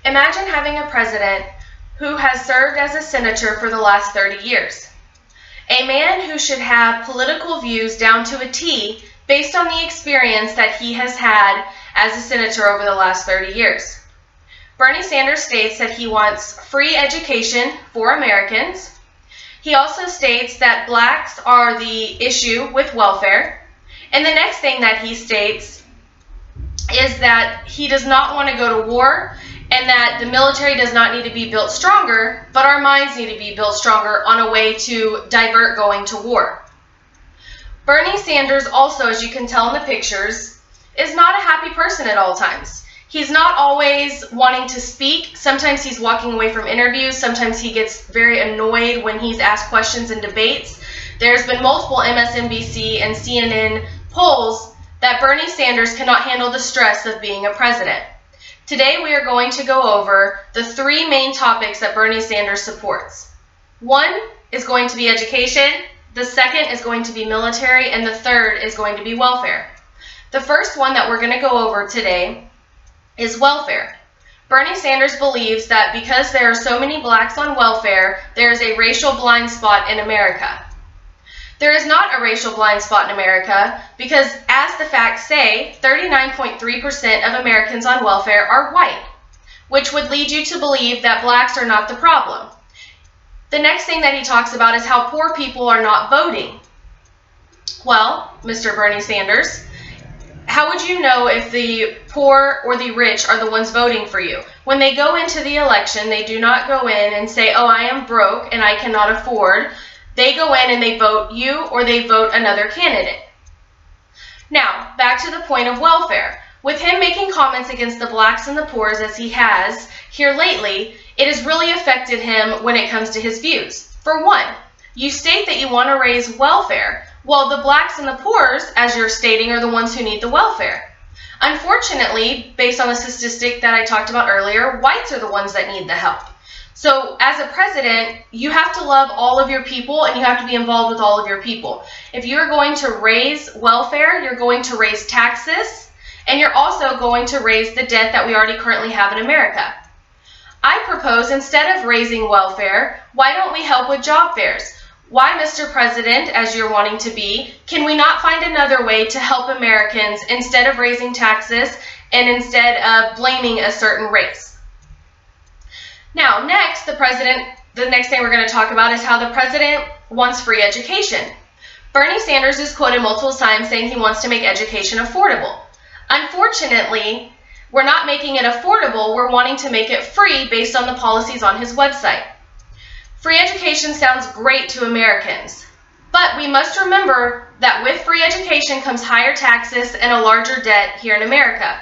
Imagine having a president who has served as a senator for the last 30 years. A man who should have political views down to a T based on the experience that he has had as a senator over the last 30 years. Bernie Sanders states that he wants free education for Americans. He also states that blacks are the issue with welfare. And the next thing that he states is that he does not want to go to war and that the military does not need to be built stronger, but our minds need to be built stronger on a way to divert going to war. Bernie Sanders also, as you can tell in the pictures, is not a happy person at all times. He's not always wanting to speak. Sometimes he's walking away from interviews. Sometimes he gets very annoyed when he's asked questions in debates. There's been multiple MSNBC and CNN polls that Bernie Sanders cannot handle the stress of being a president. Today we are going to go over the three main topics that Bernie Sanders supports. One is going to be education, the second is going to be military, and the third is going to be welfare. The first one that we're going to go over today is welfare. Bernie Sanders believes that because there are so many blacks on welfare, there is a racial blind spot in America. There is not a racial blind spot in America because, as the facts say, 39.3% of Americans on welfare are white, which would lead you to believe that blacks are not the problem. The next thing that he talks about is how poor people are not voting. Well, Mr. Bernie Sanders, how would you know if the poor or the rich are the ones voting for you? When they go into the election, they do not go in and say, oh, I am broke and I cannot afford. They go in and they vote you or they vote another candidate. Now, back to the point of welfare. With him making comments against the blacks and the poors as he has here lately, it has really affected him when it comes to his views. For one, you state that you want to raise welfare. Well, the blacks and the poors, as you're stating, are the ones who need the welfare. Unfortunately, based on the statistic that I talked about earlier, whites are the ones that need the help. So as a president, you have to love all of your people and you have to be involved with all of your people. If you're going to raise welfare, you're going to raise taxes, and you're also going to raise the debt that we already currently have in America. I propose, instead of raising welfare, why don't we help with job fairs? Why, Mr. President, as you're wanting to be, can we not find another way to help Americans instead of raising taxes and instead of blaming a certain race? Now, next, the next thing we're going to talk about is how the president wants free education. Bernie Sanders is quoted multiple times saying he wants to make education affordable. Unfortunately, we're not making it affordable, we're wanting to make it free based on the policies on his website. Free education sounds great to Americans, but we must remember that with free education comes higher taxes and a larger debt here in America.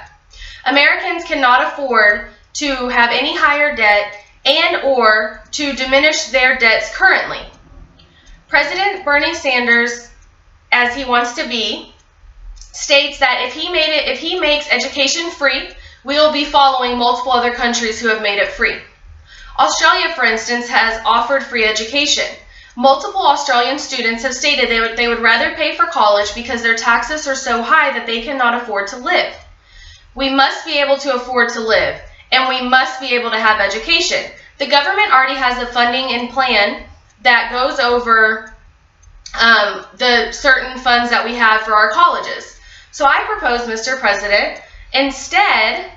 Americans cannot afford to have any higher debt and or to diminish their debts currently. President Bernie Sanders, as he wants to be, states that if he makes education free, we will be following multiple other countries who have made it free. Australia, for instance, has offered free education. Multiple Australian students have stated they would rather pay for college because their taxes are so high that they cannot afford to live. We must be able to afford to live, and we must be able to have education. The government already has a funding and plan that goes over the certain funds that we have for our colleges. So I propose, Mr. President, instead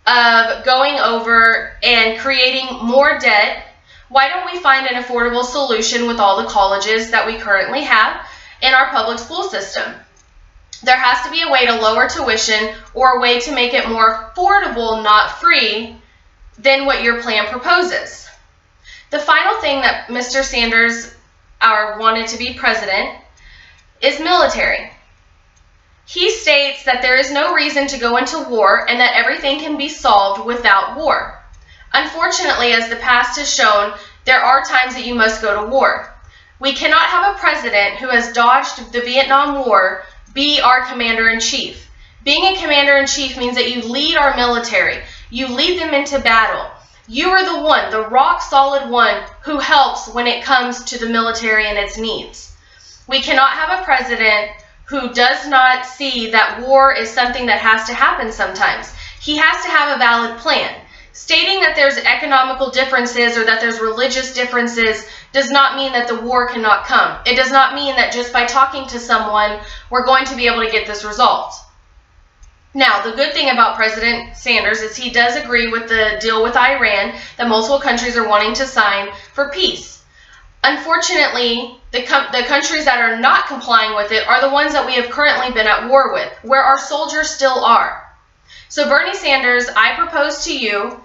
of going over and creating more debt, why don't we find an affordable solution with all the colleges that we currently have in our public school system? There has to be a way to lower tuition or a way to make it more affordable, not free, than what your plan proposes. The final thing that Mr. Sanders wanted to be president is military. He states that there is no reason to go into war and that everything can be solved without war. Unfortunately, as the past has shown, there are times that you must go to war. We cannot have a president who has dodged the Vietnam War be our commander-in-chief. Being a commander-in-chief means that you lead our military. You lead them into battle. You are the one, the rock-solid one, who helps when it comes to the military and its needs. We cannot have a president who does not see that war is something that has to happen sometimes. He has to have a valid plan. Stating that there's economical differences or that there's religious differences does not mean that the war cannot come. It does not mean that just by talking to someone, we're going to be able to get this resolved. Now, the good thing about President Sanders is he does agree with the deal with Iran that multiple countries are wanting to sign for peace. Unfortunately, the countries that are not complying with it are the ones that we have currently been at war with, where our soldiers still are. So Bernie Sanders, I propose to you,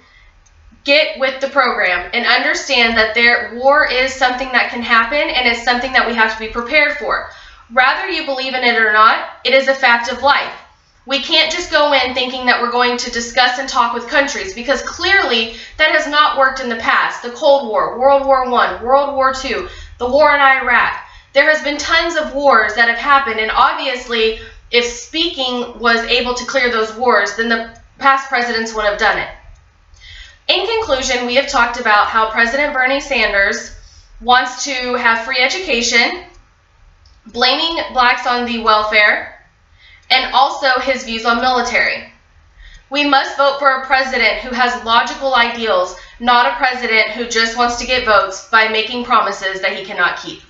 get with the program and understand that war is something that can happen and it's something that we have to be prepared for. Whether you believe in it or not, it is a fact of life. We can't just go in thinking that we're going to discuss and talk with countries, because clearly that has not worked in the past. The Cold War, World War I, World War II, the war in Iraq. There has been tons of wars that have happened, and obviously if speaking was able to clear those wars, then the past presidents would have done it. In conclusion, we have talked about how President Bernie Sanders wants to have free education, blaming blacks on the welfare, and also his views on military. We must vote for a president who has logical ideals, not a president who just wants to get votes by making promises that he cannot keep.